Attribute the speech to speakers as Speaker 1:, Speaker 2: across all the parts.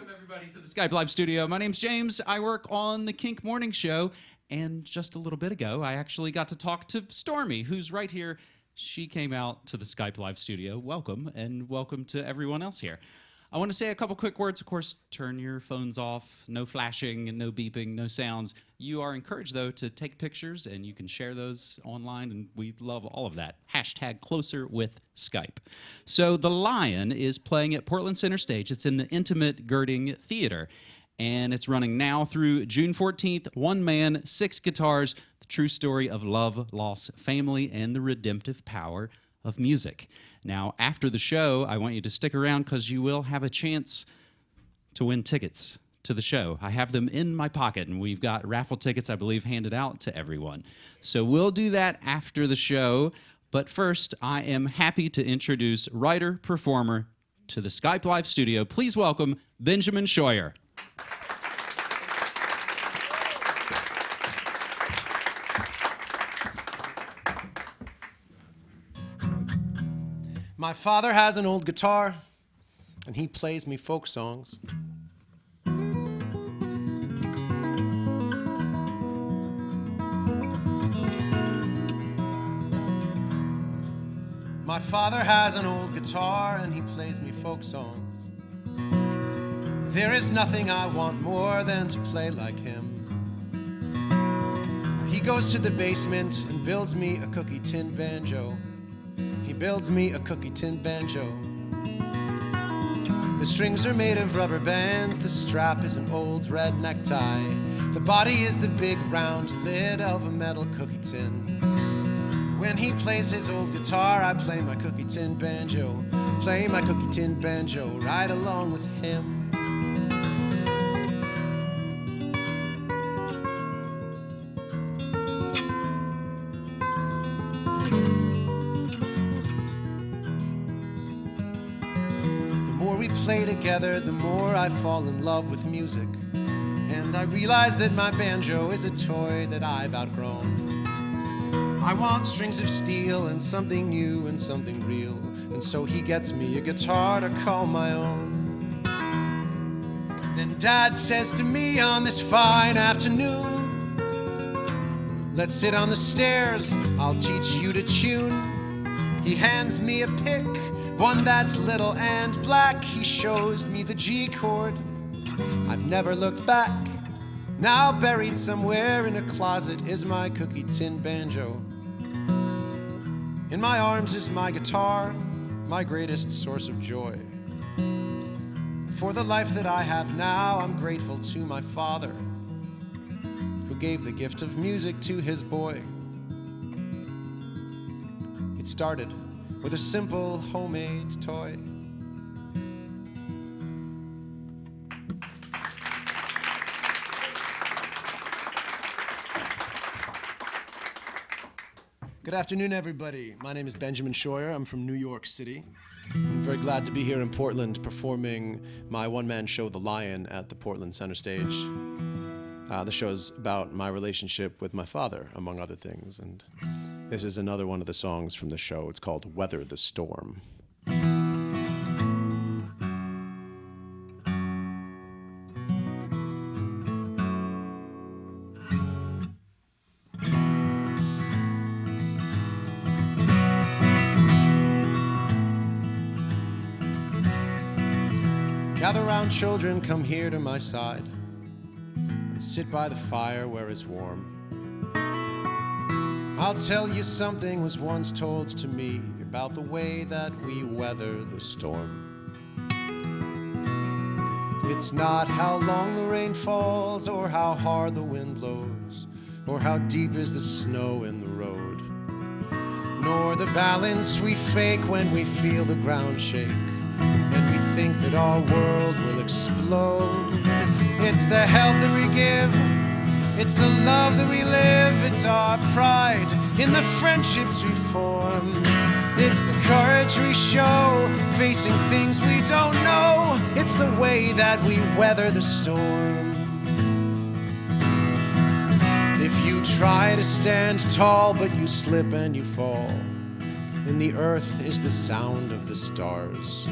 Speaker 1: Welcome, everybody, to the Skype Live Studio. My name's James. I work on the KINK Morning Show, and just a little bit ago, I actually got to talk to Stormy, who's right here. She came out to the Skype Live Studio. Welcome, and welcome to everyone else here. I want to say a couple quick words. Of course, turn your phones off. No flashing, no beeping, no sounds. You are encouraged, though, to take pictures, and you can share those online, and we love all of that. Hashtag closer with Skype. So The Lion is playing at Portland Center Stage. It's in the Intimate Girding Theater, and it's running now through June 14th. One man, 6 guitars, the true story of love, loss, family, and the redemptive power of music. Now, after the show, I want you to stick around because you will have a chance to win tickets to the show. I have them in my pocket, and we've got raffle tickets, I believe, handed out to everyone. So we'll do that after the show. But first, I am happy to introduce writer-performer to the Skype Live Studio. Please welcome Benjamin Scheuer.
Speaker 2: My father has an old guitar, and he plays me folk songs. My father has an old guitar, and he plays me folk songs. There is nothing I want more than to play like him. He goes to the basement and builds me a cookie tin banjo. He builds me a cookie tin banjo. The strings are made of rubber bands. The strap is an old red necktie. The body is the big round lid of a metal cookie tin. When he plays his old guitar, I play my cookie tin banjo. Play my cookie tin banjo right along with him. Play together, the more I fall in love with music. And I realize that my banjo is a toy that I've outgrown. I want strings of steel and something new and something real. And so he gets me a guitar to call my own. Then Dad says to me on this fine afternoon, let's sit on the stairs, I'll teach you to tune. He hands me a pick, one that's little and black. He shows me the G chord. I've never looked back. Now buried somewhere in a closet is my cookie tin banjo. In my arms is my guitar, my greatest source of joy. For the life that I have now, I'm grateful to my father, who gave the gift of music to his boy. It started with a simple homemade toy. Good afternoon, everybody. My name is Benjamin Scheuer. I'm from New York City. I'm very glad to be here in Portland performing my one-man show, The Lion, at the Portland Center Stage. The show's about my relationship with my father, among other things, and this is another one of the songs from the show. It's called Weather the Storm. Gather round, children, come here to my side, and sit by the fire where it's warm. I'll tell you something was once told to me about the way that we weather the storm. It's not how long the rain falls, or how hard the wind blows, or how deep is the snow in the road, nor the balance we fake when we feel the ground shake, and we think that our world will explode. It's the help that we give, it's the love that we live, it's our pride in the friendships we form. It's the courage we show, facing things we don't know. It's the way that we weather the storm. If you try to stand tall, but you slip and you fall, then the earth is the sound of the stars.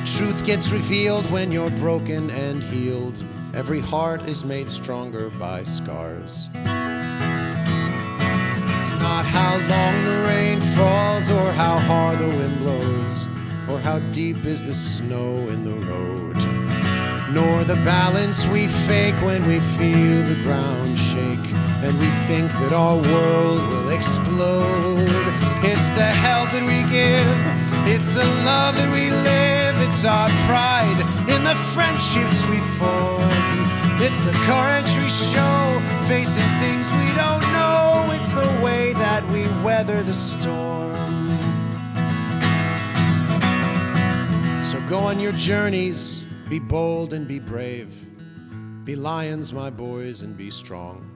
Speaker 2: Truth gets revealed when you're broken and healed. Every heart is made stronger by scars. It's not how long the rain falls, or how hard the wind blows, or how deep is the snow in the road, nor the balance we fake when we feel the ground shake and we think that our world will explode. It's the help that we give, it's the love that we live, it's our pride in the friendships we form, it's the courage we show facing things we don't know, it's the way that we weather the storm. So go on your journeys, be bold and be brave, be lions, my boys, and be strong.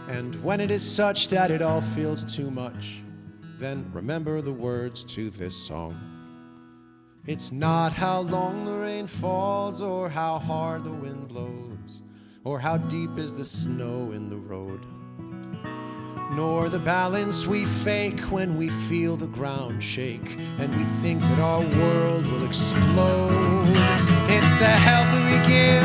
Speaker 2: And when it is such that it all feels too much, then remember the words to this song. It's not how long the rain falls, or how hard the wind blows, or how deep is the snow in the road, nor the balance we fake when we feel the ground shake and we think that our world will explode. It's the help that we give,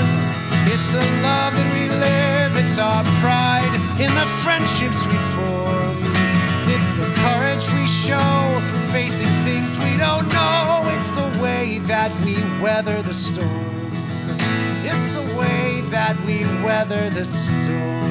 Speaker 2: it's the love that we live, it's our pride in the friendships we form, it's the courage we show facing things we don't know, it's the way that we weather the storm, it's the way that we weather the storm.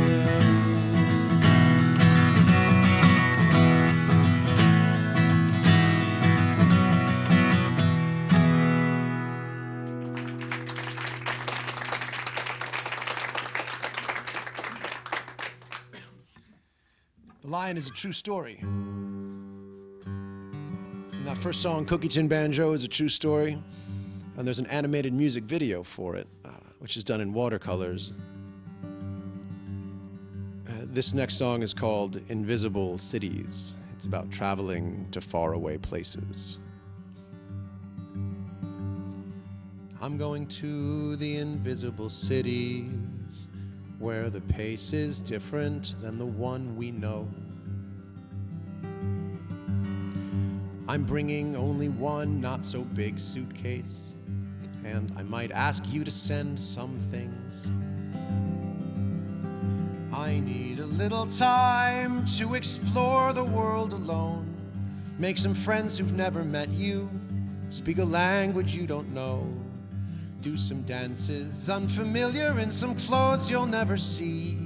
Speaker 2: The Lion is a true story. And that first song, Cookie Tin Banjo, is a true story. And there's an animated music video for it, which is done in watercolors. This next song is called Invisible Cities. It's about traveling to faraway places. I'm going to the invisible cities, where the pace is different than the one we know. I'm bringing only one not so big suitcase, and I might ask you to send some things. I need a little time to explore the world alone, make some friends who've never met you, speak a language you don't know, do some dances unfamiliar in some clothes you'll never see.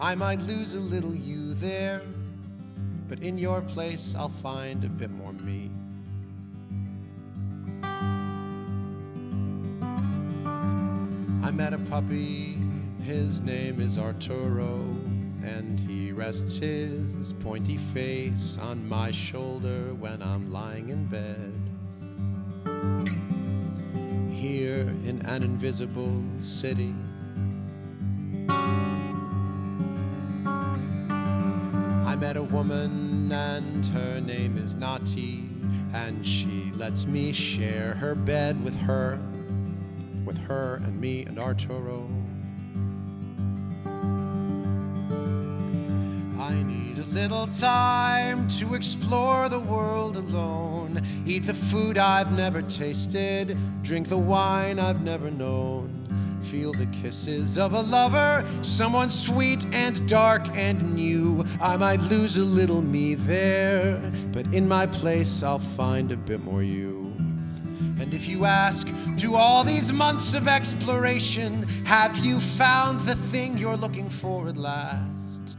Speaker 2: I might lose a little you there, but in your place I'll find a bit more me. I met a puppy, his name is Arturo, and he rests his pointy face on my shoulder when I'm lying in bed. Here in an invisible city, I met a woman and her name is Nati, and she lets me share her bed with her and me and Arturo. I need a little time to explore the world alone, eat the food I've never tasted, drink the wine I've never known, feel the kisses of a lover, someone sweet and dark and new. I might lose a little me there, but in my place I'll find a bit more you. And if you ask, through all these months of exploration, have you found the thing you're looking for at last?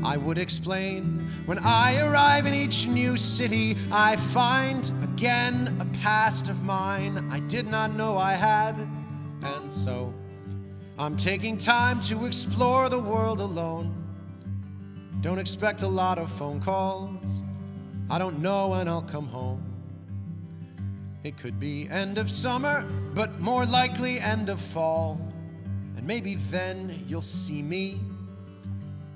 Speaker 2: I would explain, when I arrive in each new city, I find again a past of mine I did not know I had. And so I'm taking time to explore the world alone. Don't expect a lot of phone calls, I don't know when I'll come home. It could be end of summer, but more likely end of fall. And maybe then you'll see me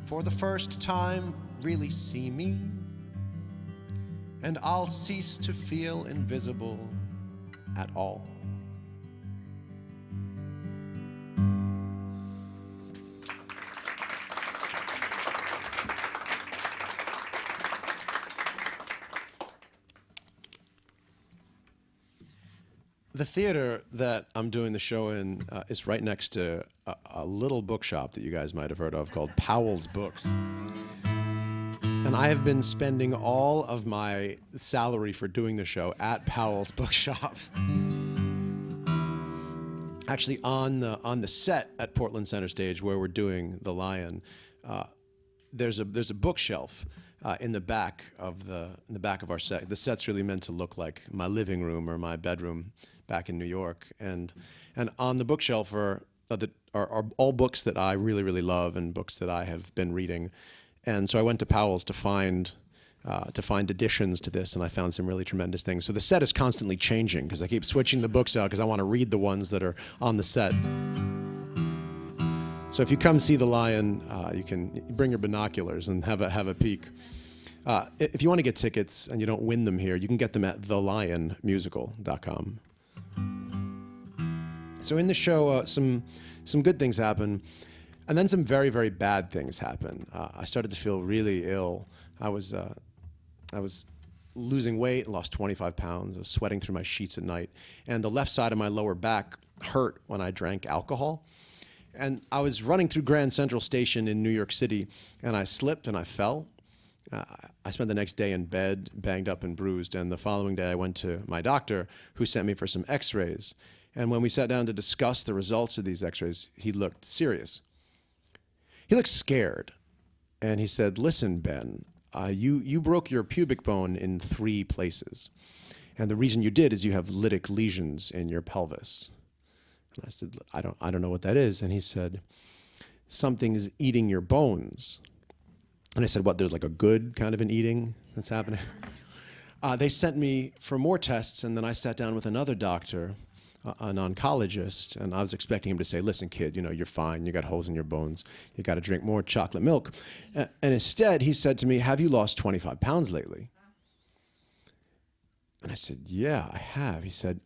Speaker 2: for the first time, really see me. And I'll cease to feel invisible at all. The theater that I'm doing the show in is right next to a little bookshop that you guys might have heard of called Powell's Books. And I have been spending all of my salary for doing the show at Powell's Bookshop. Actually, on the set at Portland Center Stage where we're doing The Lion, there's a bookshelf in the back of our set. The set's really meant to look like my living room or my bedroom back in New York, and on the bookshelf are all books that I really, really love and books that I have been reading. And so I went to Powell's to find additions to this, and I found some really tremendous things. So the set is constantly changing because I keep switching the books out because I want to read the ones that are on the set. So if you come see The Lion, you can bring your binoculars and have a peek. If you want to get tickets and you don't win them here, you can get them at thelionmusical.com. So in the show, some good things happen, and then some very, very bad things happen. I started to feel really ill. I was losing weight, lost 25 pounds. I was sweating through my sheets at night, and the left side of my lower back hurt when I drank alcohol. And I was running through Grand Central Station in New York City, and I slipped and I fell. I spent the next day in bed, banged up and bruised, and the following day I went to my doctor, who sent me for some x-rays. And when we sat down to discuss the results of these x-rays, he looked serious. He looked scared, and he said, "Listen, Ben, you broke your pubic bone in 3 places, and the reason you did is you have lytic lesions in your pelvis." And I said, I don't know what that is. And he said, "Something is eating your bones." And I said, "What, there's like a good kind of an eating that's happening?" They sent me for more tests, and then I sat down with another doctor, an oncologist, and I was expecting him to say, "Listen, kid, you're fine. You got holes in your bones. You got to drink more chocolate milk." And instead, he said to me, "Have you lost 25 pounds lately?" And I said, "Yeah, I have." He said,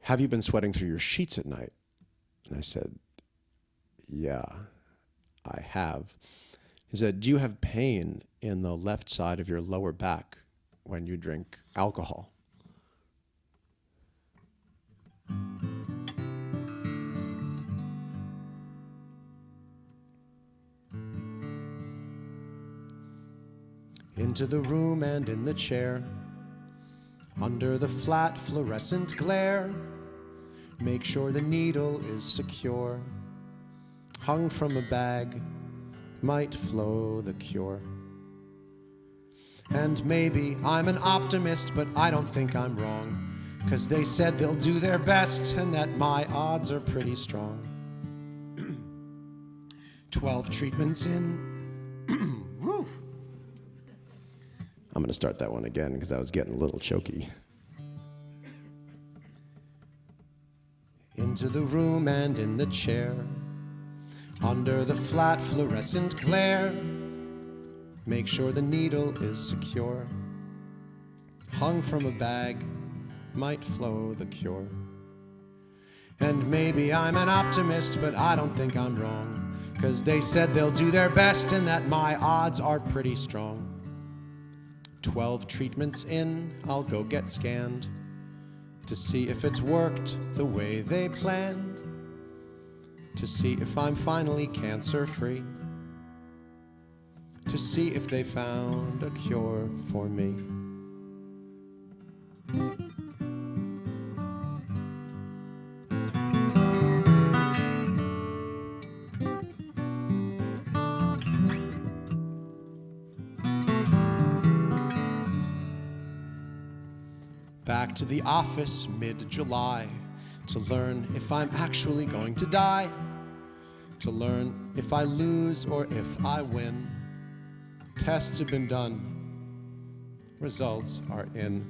Speaker 2: "Have you been sweating through your sheets at night?" And I said, "Yeah, I have." He said, "Do you have pain in the left side of your lower back when you drink alcohol?" Into the room and in the chair, under the flat fluorescent glare, make sure the needle is secure. Hung from a bag might flow the cure. And maybe I'm an optimist, but I don't think I'm wrong, 'cause they said they'll do their best and that my odds are pretty strong. 12 treatments in. Woo. I'm gonna start that one again because I was getting a little choky. Into the room and in the chair, under the flat fluorescent glare, make sure the needle is secure. Hung from a bag might flow the cure. And maybe I'm an optimist, but I don't think I'm wrong, 'cause they said they'll do their best and that my odds are pretty strong. 12 treatments in, I'll go get scanned to see if it's worked the way they planned, to see if I'm finally cancer-free, to see if they found a cure for me. Back to the office mid-July to learn if I'm actually going to die, to learn if I lose or if I win. Tests have been done, results are in.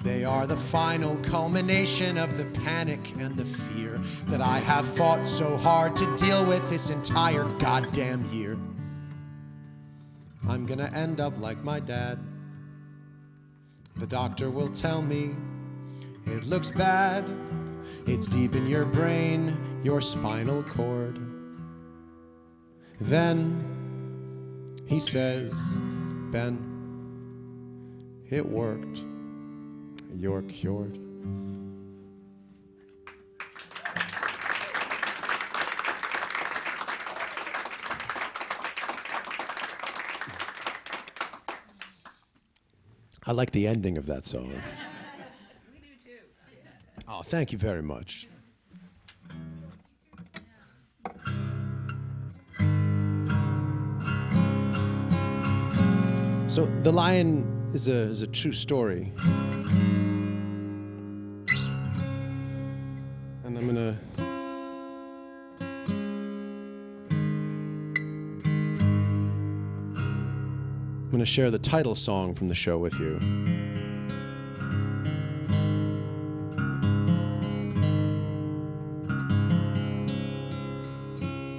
Speaker 2: They are the final culmination of the panic and the fear that I have fought so hard to deal with this entire goddamn year. I'm gonna end up like my dad. The doctor will tell me it looks bad. It's deep in your brain, your spinal cord. Then he says, "Ben, it worked. You're cured." I like the ending of that song.
Speaker 3: We do too.
Speaker 2: Oh, thank you very much. So The Lion is a true story. And I'm gonna share the title song from the show with you.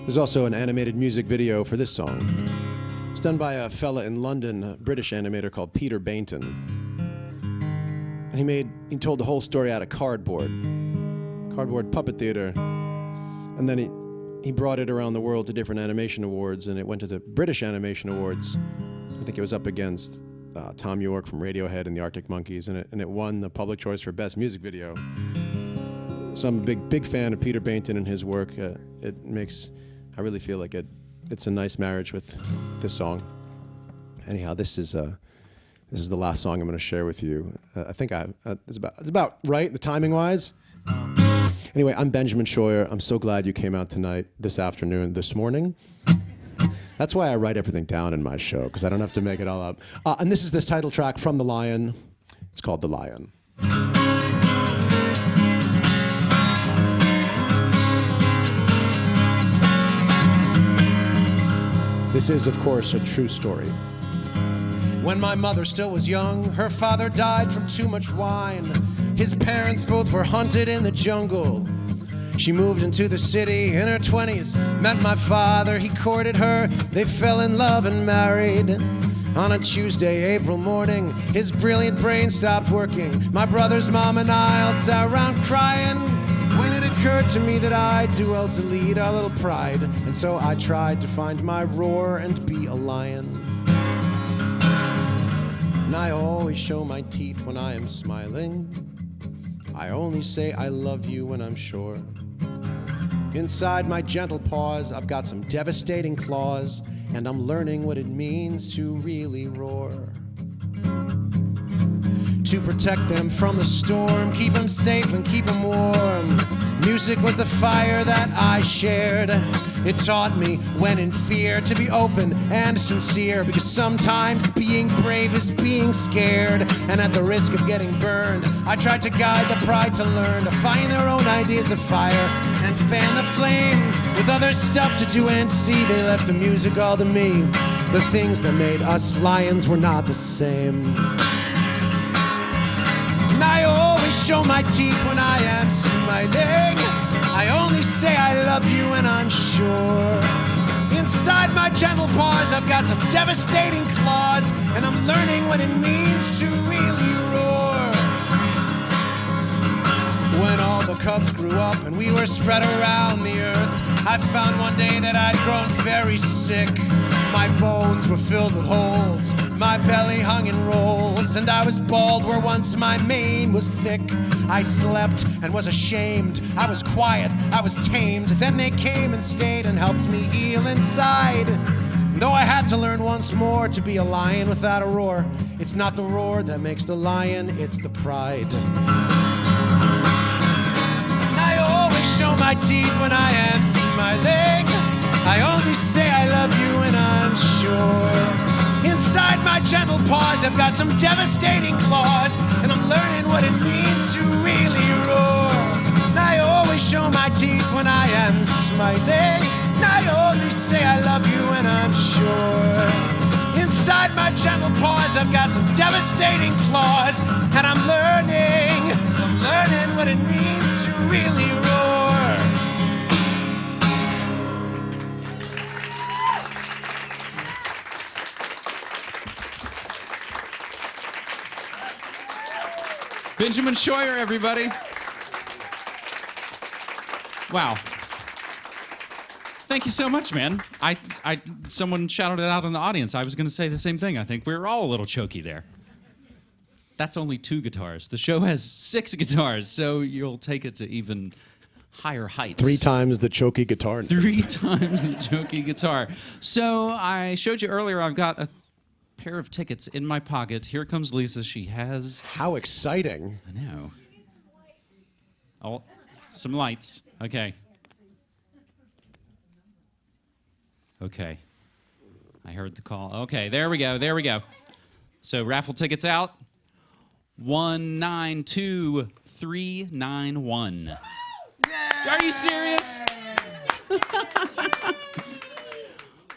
Speaker 2: There's also an animated music video for this song. It's done by a fella in London, a British animator called Peter Bainton. He told the whole story out of cardboard puppet theater, and then he brought it around the world to different animation awards, and it went to the British Animation Awards. I think it was up against Tom York from Radiohead and the Arctic Monkeys, and it won the public choice for best music video. So I'm a big fan of Peter Bainton and his work. I really feel like it's a nice marriage with this song. Anyhow, this is the last song I'm going to share with you. I think it's about right, the timing wise. Anyway, I'm Benjamin Scheuer. I'm so glad you came out tonight, this afternoon, this morning. That's why I write everything down in my show, because I don't have to make it all up. And this is the title track from The Lion. It's called The Lion. This is, of course, a true story. When my mother still was young, her father died from too much wine. His parents both were hunted in the jungle. She moved into the city in her 20s, met my father, he courted her, they fell in love and married. On a Tuesday, April morning, his brilliant brain stopped working. My brother's mom and I all sat around crying when it occurred to me that I'd do well to lead our little pride. And so I tried to find my roar and be a lion. And I always show my teeth when I am smiling. I only say I love you when I'm sure. Inside my gentle paws, I've got some devastating claws, and I'm learning what it means to really roar. To protect them from the storm, keep them safe and keep them warm. Music was the fire that I shared. It taught me, when in fear, to be open and sincere, because sometimes being brave is being scared. And at the risk of getting burned, I tried to guide the pride to learn to find their own ideas of fire and fan the flame with other stuff to do and see. They left the music all to me. The things that made us lions were not the same. And I always show my teeth when I am smiling. I only say I love you when I'm sure. Inside my gentle paws, I've got some devastating claws, and I'm learning what it means to really roar. When all the cubs grew up and we were spread around the earth, I found one day that I'd grown very sick. My bones were filled with holes, my belly hung in rolls, and I was bald where once my mane was thick. I slept and was ashamed, I was quiet, I was tamed. Then they came and stayed and helped me heal inside. Though I had to learn once more to be a lion without a roar. It's not the roar that makes the lion, it's the pride. I always show my teeth when I am smiling. I only say I love you when I'm sure. Inside my gentle paws, I've got some devastating claws, and I'm learning what it means to really roar. And I always show my teeth when I am smiling. And I only say I love you when I'm sure. Inside my gentle paws, I've got some devastating claws, and I'm learning what it means to really roar.
Speaker 1: Benjamin Scheuer, everybody. Wow. Thank you so much, man. Someone shouted it out in the audience. I was going to say the same thing. I think we were all a little choky there. that's only 2 guitars. The show has 6 guitars, so you'll take it to even higher heights.
Speaker 4: 3 times the choky guitar.
Speaker 1: 3 times the jokey guitar. So I showed you earlier, I've got a pair of tickets in my pocket. Here comes Lisa. She has...
Speaker 4: How exciting.
Speaker 1: I know. Oh, some lights. Okay. Okay. I heard the call. Okay, there we go. There we go. So raffle tickets out. 192391. Are you serious?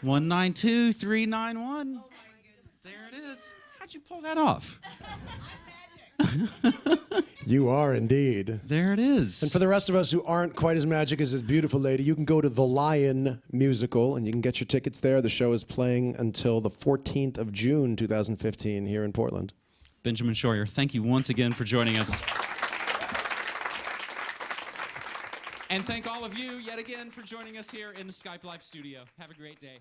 Speaker 1: 192391. There it is. How'd you pull that off?
Speaker 4: You are indeed.
Speaker 1: There it is.
Speaker 4: And for the rest of us who aren't quite as magic as this beautiful lady, you can go to The Lion Musical, and you can get your tickets there. The show is playing until the 14th of June, 2015, here in Portland.
Speaker 1: Benjamin Scheuer, thank you once again for joining us. And thank all of you yet again for joining us here in the Skype Live Studio. Have a great day.